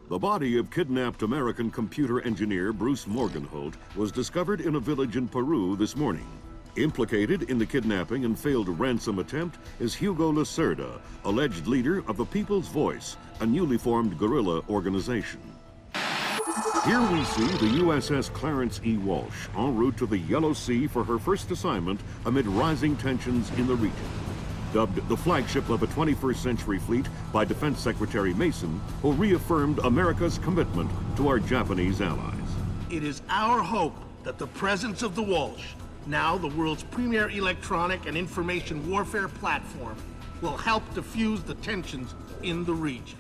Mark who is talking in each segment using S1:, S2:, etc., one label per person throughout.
S1: The body of kidnapped American computer engineer Bruce Morgenholt was discovered in a village in Peru this morning. Implicated in the kidnapping and failed ransom attempt is Hugo Lacerda, alleged leader of the People's Voice, a newly formed guerrilla organization. Here we see the USS Clarence E. Walsh en route to the Yellow Sea for her first assignment amid rising tensions in the region. Dubbed the flagship of a 21st century fleet by Defense Secretary Mason, who reaffirmed America's commitment to our Japanese allies.
S2: It is our hope that the presence of the Walsh, now the world's premier electronic and information warfare platform, will help diffuse the tensions in the region.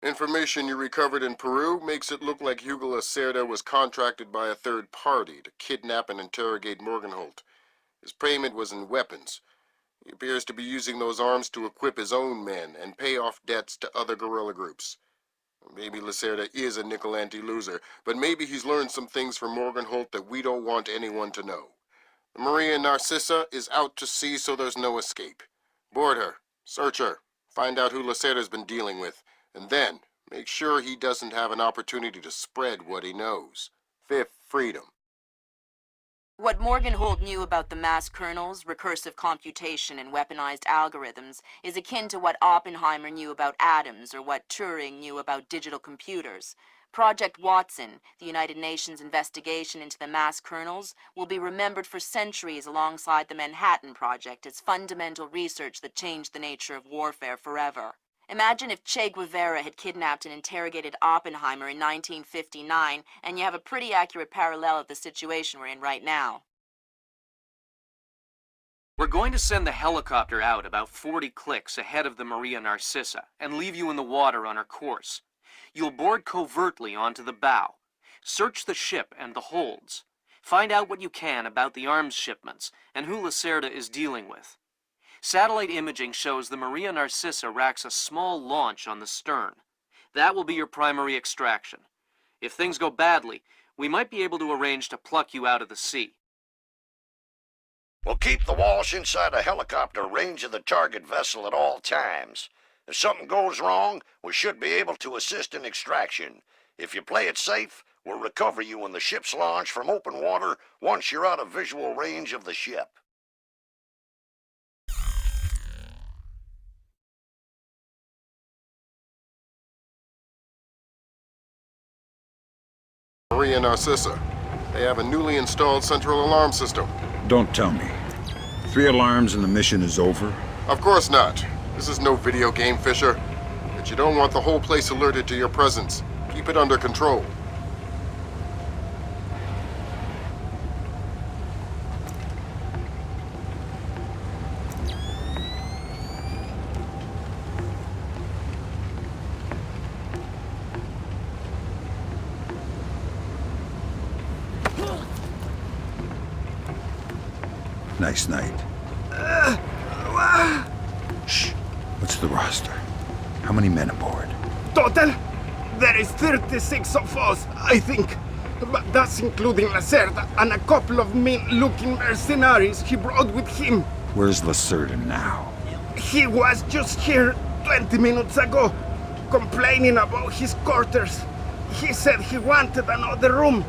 S3: Information you recovered in Peru makes it look like Hugo Lacerda was contracted by a third party to kidnap and interrogate Morgenholt. His payment was in weapons. He appears to be using those arms to equip his own men and pay off debts to other guerrilla groups. Maybe Lacerda is a nickel-ante loser, but maybe he's learned some things from Morgenholt that we don't want anyone to know. The Maria Narcissa is out to sea, so there's no escape. Board her, search her, find out who Lacerda's been dealing with, and then make sure he doesn't have an opportunity to spread what he knows. Fifth freedom.
S4: What Morgenholt knew about the mass kernels, recursive computation, and weaponized algorithms is akin to what Oppenheimer knew about atoms or what Turing knew about digital computers. Project Watson, the United Nations investigation into the mass kernels, will be remembered for centuries alongside the Manhattan Project as fundamental research that changed the nature of warfare forever. Imagine if Che Guevara had kidnapped and interrogated Oppenheimer in 1959, and you have a pretty accurate parallel of the situation we're in right now.
S5: We're going to send the helicopter out about 40 clicks ahead of the Maria Narcissa and leave you in the water on her course. You'll board covertly onto the bow. Search the ship and the holds. Find out what you can about the arms shipments and who Lacerda is dealing with. Satellite imaging shows the Maria Narcissa racks a small launch on the stern. That will be your primary extraction. If things go badly, we might be able to arrange to pluck you out of the sea.
S6: We'll keep the Walsh inside a helicopter range of the target vessel at all times. If something goes wrong, we should be able to assist in extraction. If you play it safe, we'll recover you when the ship's launched from open water once you're out of visual range of the ship.
S3: Maria Narcissa. They have a newly installed central alarm system.
S7: Don't tell me. 3 alarms and the mission is over?
S3: Of course not. This is no video game, Fisher. But you don't want the whole place alerted to your presence. Keep it under control.
S7: Nice night. Shh. What's the roster? How many men aboard?
S2: Total? There is 36 of us, I think. But that's including Lacerda and a couple of mean-looking mercenaries he brought with him.
S7: Where's Lacerda now?
S2: He was just here 20 minutes ago, complaining about his quarters. He said he wanted another room.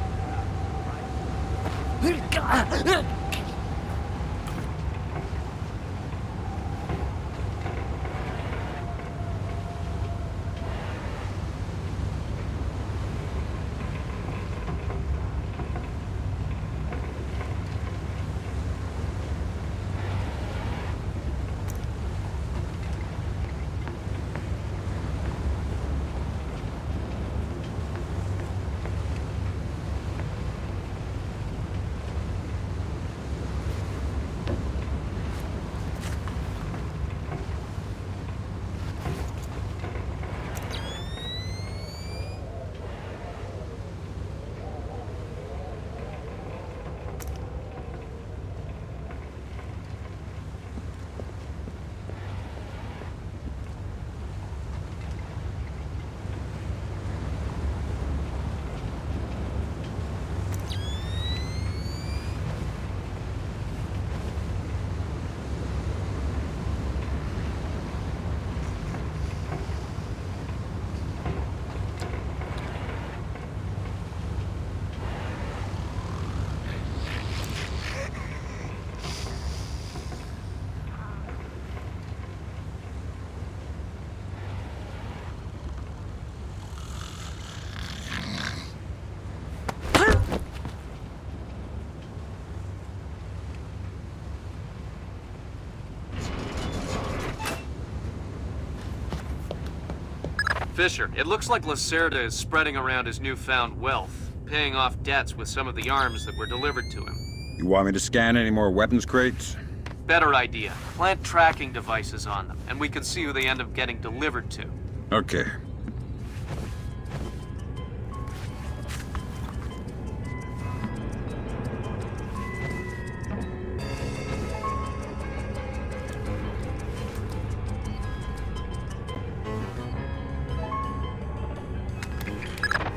S5: Fisher, it looks like Lacerda is spreading around his newfound wealth, paying off debts with some of the arms that were delivered to him.
S7: You want me to scan any more weapons crates?
S5: Better idea. Plant tracking devices on them, and we can see who they end up getting delivered to.
S7: Okay.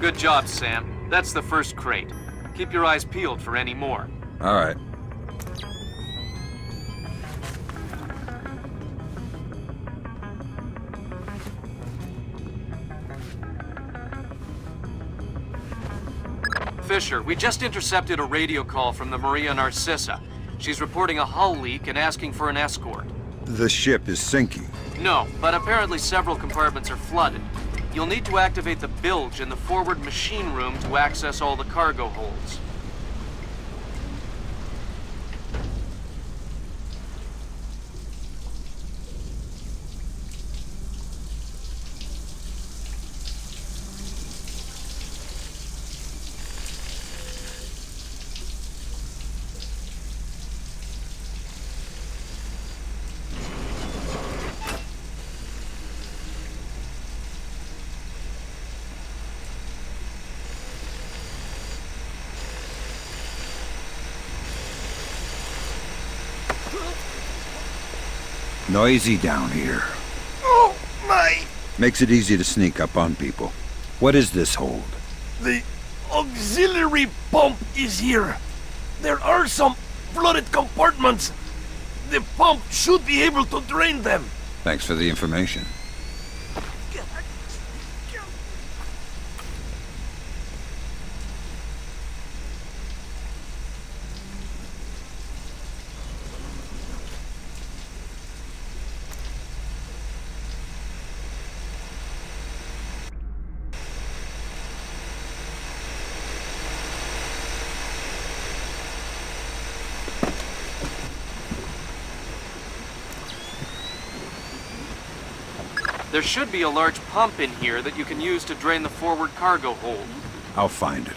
S5: Good job, Sam. That's the first crate. Keep your eyes peeled for any more.
S7: All right.
S5: Fisher, we just intercepted a radio call from the Maria Narcissa. She's reporting a hull leak and asking for an escort.
S7: The ship is sinking.
S5: No, but apparently several compartments are flooded. You'll need to activate the bilge in the forward machine room to access all the cargo holds.
S7: Noisy down here.
S8: Oh, my!
S7: Makes it easy to sneak up on people. What is this hold?
S8: The auxiliary pump is here. There are some flooded compartments. The pump should be able to drain them.
S7: Thanks for the information.
S5: There should be a large pump in here that you can use to drain the forward cargo hold.
S7: I'll find it.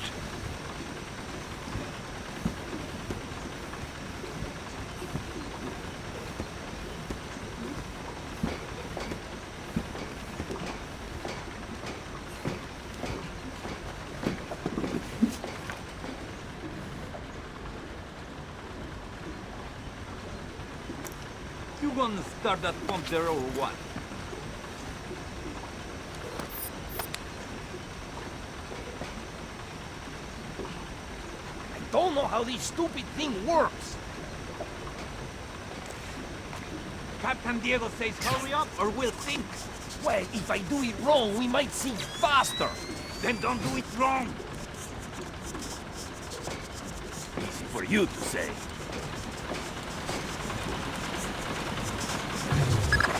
S9: You gonna start that pump there or what?
S8: Don't know how this stupid thing works.
S9: Captain Diego says hurry up or we'll sink.
S8: Well, if I do it wrong, we might sink faster.
S9: Then don't do it wrong.
S8: Easy for you to say.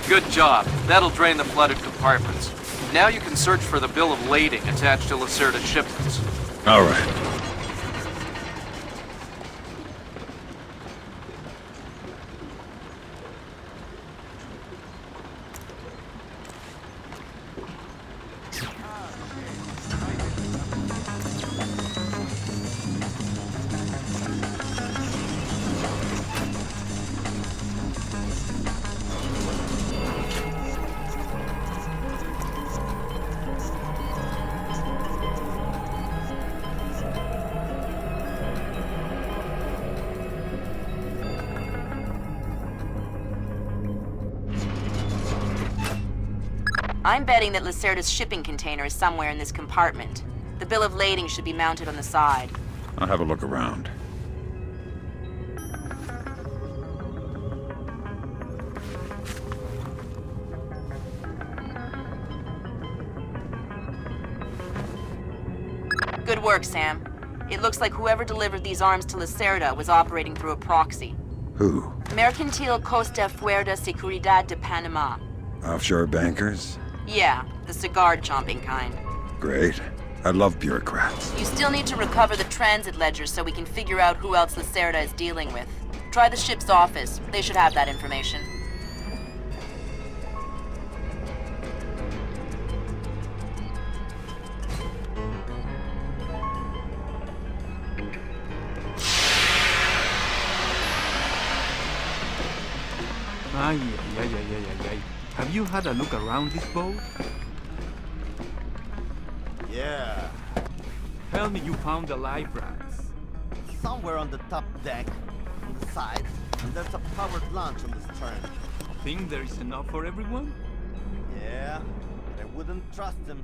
S5: Good job. That'll drain the flooded compartments. Now you can search for the bill of lading attached to Lacerda's shipments.
S7: All right.
S4: I'm betting that Lacerda's shipping container is somewhere in this compartment. The bill of lading should be mounted on the side.
S7: I'll have a look around.
S4: Good work, Sam. It looks like whoever delivered these arms to Lacerda was operating through a proxy.
S7: Who?
S4: Mercantil Costa Fuerza Seguridad de Panama.
S7: Offshore bankers?
S4: Yeah, the cigar-chomping kind.
S7: Great. I love bureaucrats.
S4: You still need to recover the transit ledger so we can figure out who else Lacerda is dealing with. Try the ship's office. They should have that information.
S9: Ay, ay, ay, ay, ay, ay. Have you had a look around this boat?
S10: Yeah,
S9: Tell me you found the life rafts.
S10: somewhere on the top deck, on the side, and there's a powered launch on the stern.
S9: Think there is enough for everyone?
S10: Yeah, but I wouldn't trust them.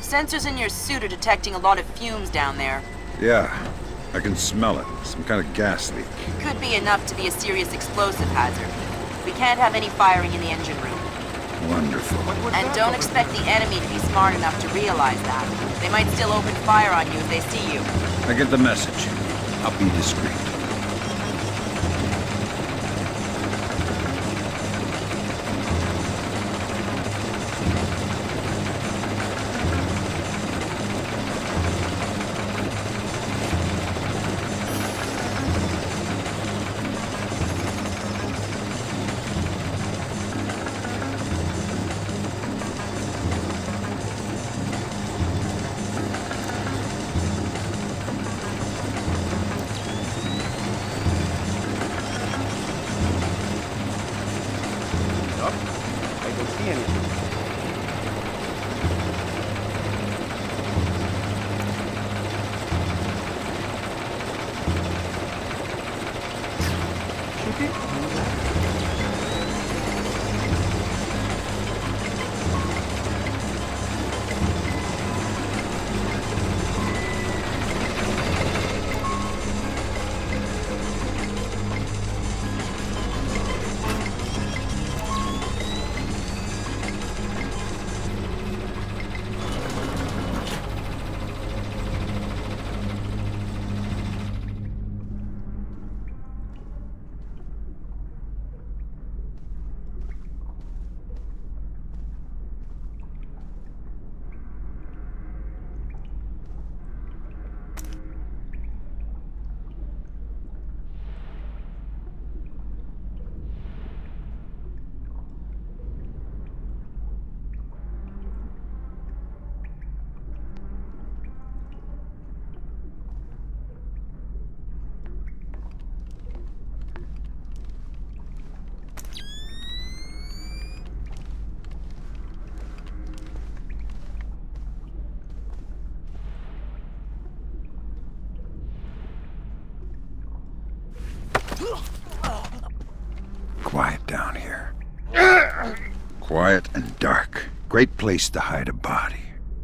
S4: Sensors in your suit are detecting a lot of fumes down there.
S7: Yeah, I can smell it. Some kind of gas leak.
S4: Could be enough to be a serious explosive hazard. We can't have any firing in the engine room.
S7: Wonderful.
S4: And don't expect the enemy to be smart enough to realize that. They might still open fire on you if they see you.
S7: I get the message. I'll be discreet.
S10: I don't see anything.
S7: Quiet down here. Quiet and dark. Great place to hide a body.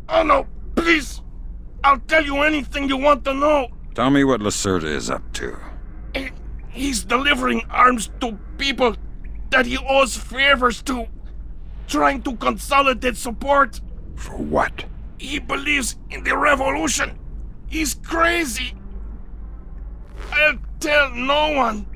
S8: Oh no, please! I'll tell you anything you want to know.
S7: Tell me what Lacerda is up to.
S8: He's delivering arms to people that he owes favors to. Trying to consolidate support.
S7: For what?
S8: He believes in the revolution. He's crazy. I'll tell no one.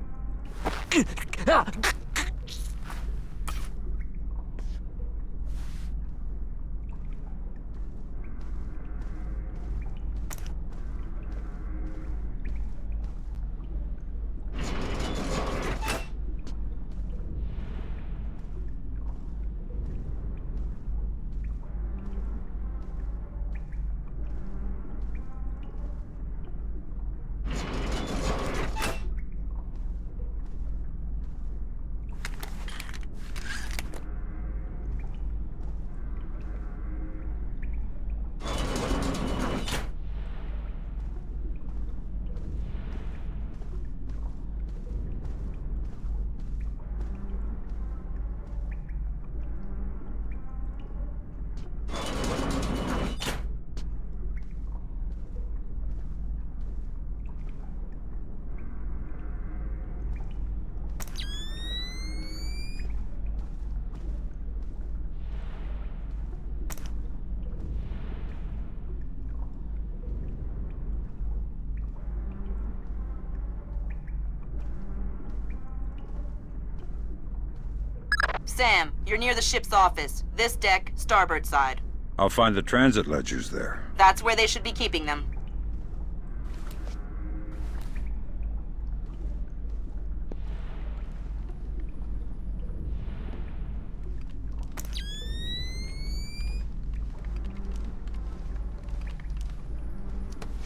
S4: Sam, you're near the ship's office. This deck, starboard side.
S7: I'll find the transit ledgers there.
S4: That's where they should be keeping them.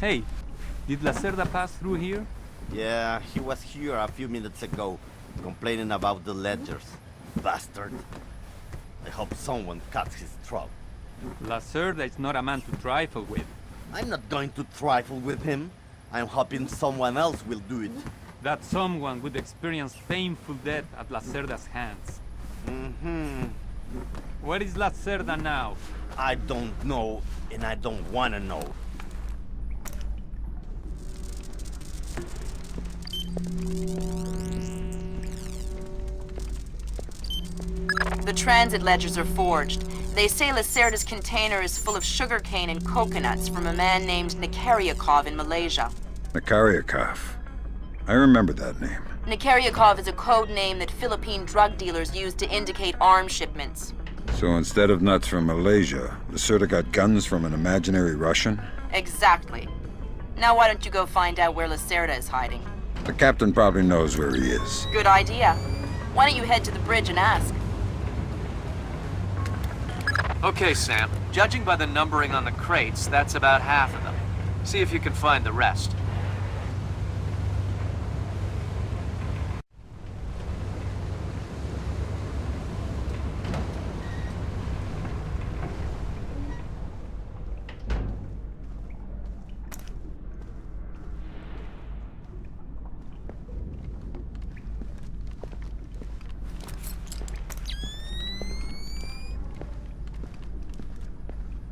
S9: Hey, did Lacerda pass through here?
S10: Yeah, he was here a few minutes ago, complaining about the ledgers. Bastard. I hope someone cuts his throat.
S9: Lacerda is not a man to trifle with.
S10: I'm not going to trifle with him. I'm hoping someone else will do it.
S9: That someone would experience painful death at Lacerda's hands.
S10: Mm-hmm.
S9: Where is Lacerda now?
S10: I don't know, and I don't want to know.
S4: The transit ledgers are forged. They say Lacerda's container is full of sugarcane and coconuts from a man named Nikaryakov in Malaysia.
S7: Nikaryakov. I remember that name.
S4: Nikaryakov is a code name that Philippine drug dealers use to indicate arms shipments.
S7: So instead of nuts from Malaysia, Lacerda got guns from an imaginary Russian?
S4: Exactly. Now why don't you go find out where Lacerda is hiding?
S7: The captain probably knows where he is.
S4: Good idea. Why don't you head to the bridge and ask?
S5: Okay, Sam. Judging by the numbering on the crates, that's about half of them. See if you can find the rest.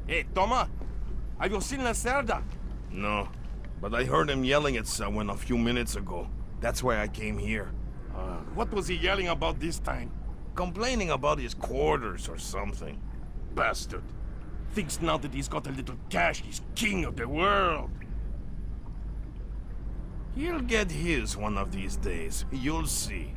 S8: Hey, Toma! Have you seen Lacerda? No, but I heard him yelling at someone a few minutes ago. That's why I came here. What was he yelling about this time? Complaining about his quarters or something. Bastard. Thinks now that he's got a little cash, he's king of the world. He'll get his one of these days. You'll see.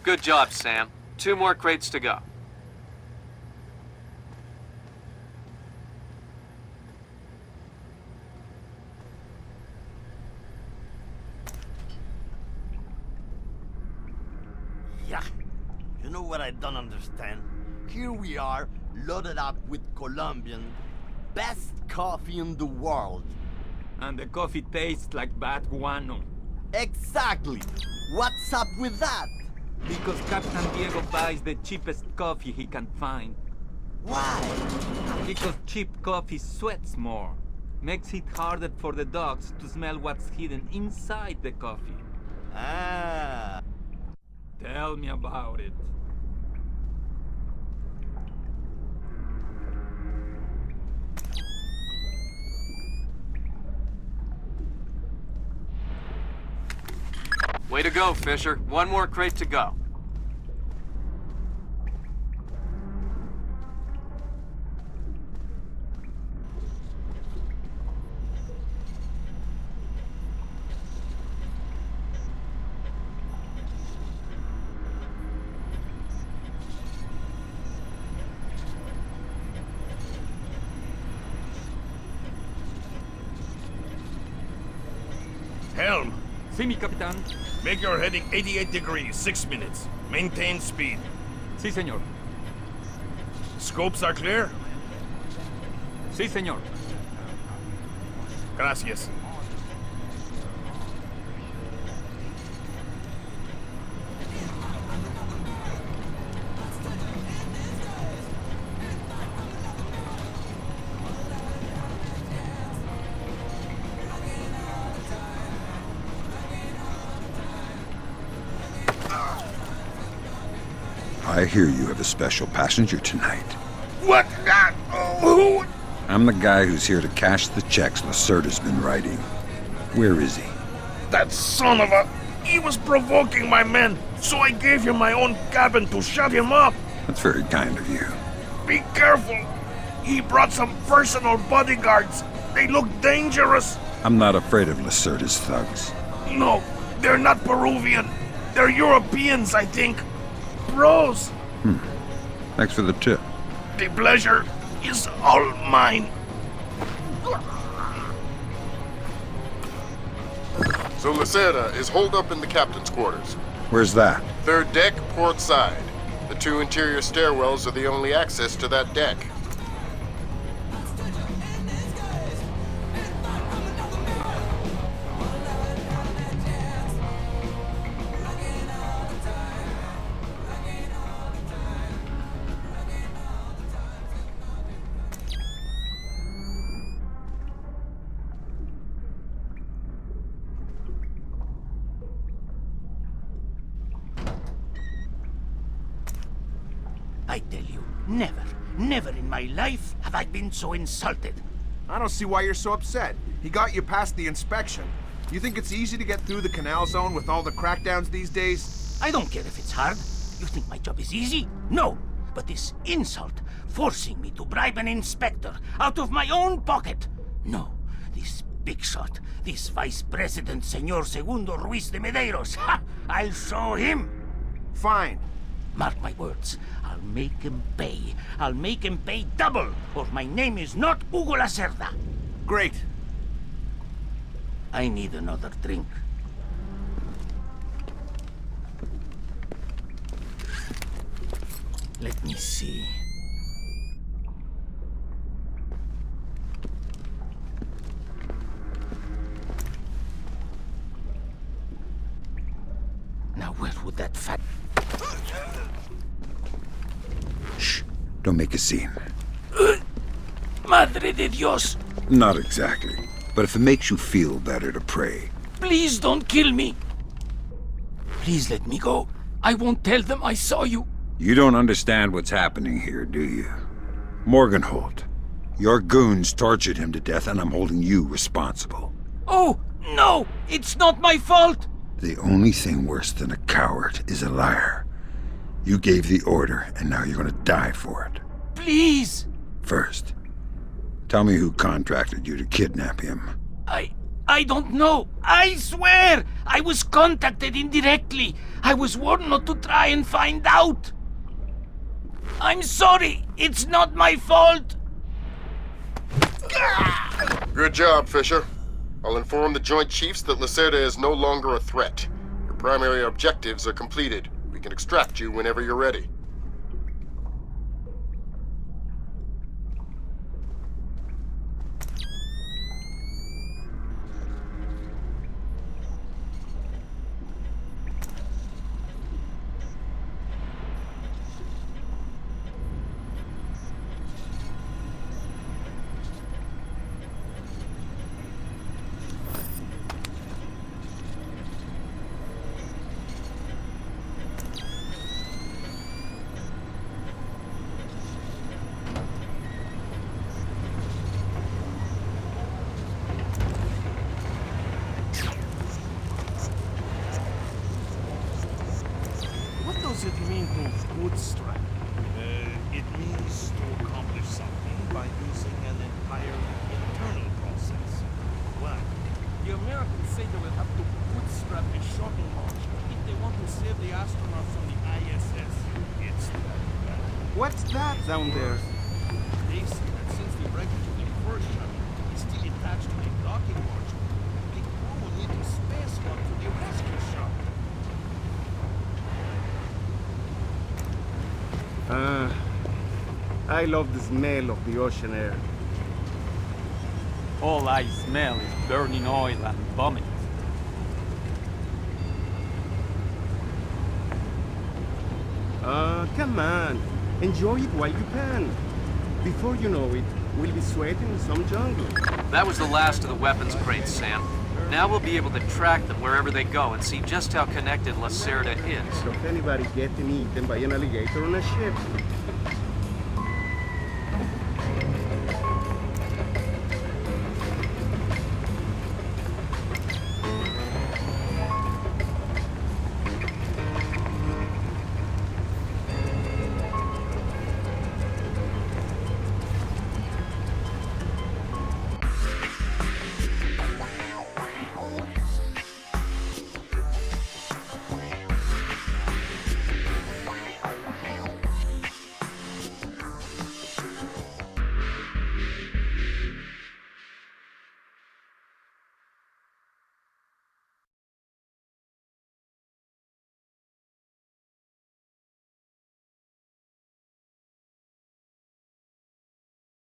S5: Good job, Sam. 2 more crates to go.
S10: Yeah. You know what I don't understand? Here we are, loaded up with Colombian, best coffee in the world.
S9: And the coffee tastes like bad guano.
S10: Exactly! What's up with that?
S9: Because Captain Diego buys the cheapest coffee he can find.
S10: Why?
S9: Because cheap coffee sweats more. Makes it harder for the dogs to smell what's hidden inside the coffee.
S10: Ah.
S9: Tell me about it.
S5: Way to go, Fisher. 1 more crate to go.
S8: Helm,
S9: See me, Capitan.
S8: make your heading 88 degrees, 6 minutes. Maintain speed.
S9: Si, señor.
S8: Scopes are clear?
S9: Si, señor.
S8: Gracias.
S7: I hear you have a special passenger tonight.
S8: What? Who?
S7: I'm the guy who's here to cash the checks Lacerda's been writing. Where is he?
S8: That son of a... He was provoking my men, so I gave him my own cabin to shut him up.
S7: That's very kind of you.
S8: Be careful. He brought some personal bodyguards. They look dangerous.
S7: I'm not afraid of Lacerda's thugs.
S8: No, they're not Peruvian. They're Europeans, I think. Bros.
S7: Thanks for the tip.
S8: The pleasure is all mine.
S3: So Lacerda is holed up in the captain's quarters.
S7: Where's that?
S3: Third deck, port side. The 2 interior stairwells are the only access to that deck.
S10: I tell you, never in my life have I been so insulted.
S11: I don't see why you're so upset. He got you past the inspection. You think it's easy to get through the canal zone with all the crackdowns these days?
S10: I don't care if it's hard. You think my job is easy? No. But this insult, forcing me to bribe an inspector out of my own pocket. No. This big shot, this Vice President, Senor Segundo Ruiz de Medeiros. Ha! I'll show him.
S11: Fine.
S10: Mark my words. I'll make him pay. I'll make him pay double, or my name is not Hugo Lacerda.
S11: Great.
S10: I need another drink. Let me see. Now where would that fat...
S7: Shh. Don't make a scene.
S10: Madre de Dios!
S7: Not exactly. But if it makes you feel better to pray.
S10: Please don't kill me! Please let me go. I won't tell them I saw you.
S7: You don't understand what's happening here, do you? Morgenholt. Your goons tortured him to death, and I'm holding you responsible.
S10: Oh, no! It's not my fault!
S7: The only thing worse than a coward is a liar. You gave the order, and now you're gonna die for it.
S10: Please!
S7: First, tell me who contracted you to kidnap him.
S10: I don't know. I swear! I was contacted indirectly. I was warned not to try and find out. I'm sorry. It's not my fault.
S3: Good job, Fisher. I'll inform the Joint Chiefs that Lacerda is no longer a threat. Your primary objectives are completed. We can extract you whenever you're ready.
S8: What does it mean to bootstrap? It means to accomplish something by using an entire internal process. Why? The Americans say they will have to bootstrap a shuttle launch if they want to save the astronauts from the ISS. It's that bad.
S11: What's that down there?
S8: They say that since the wreckage of the first shuttle is still attached to the docking module, the crew will need to spare
S12: I love the smell of the ocean air.
S9: All I smell is burning oil and vomit.
S12: Come on. Enjoy it while you can. Before you know it, we'll be sweating in some jungle.
S5: That was the last of the weapons crates, Sam. Now we'll be able to track them wherever they go and see just how connected Lacerda is.
S12: So if anybody getting eaten by an alligator on a ship,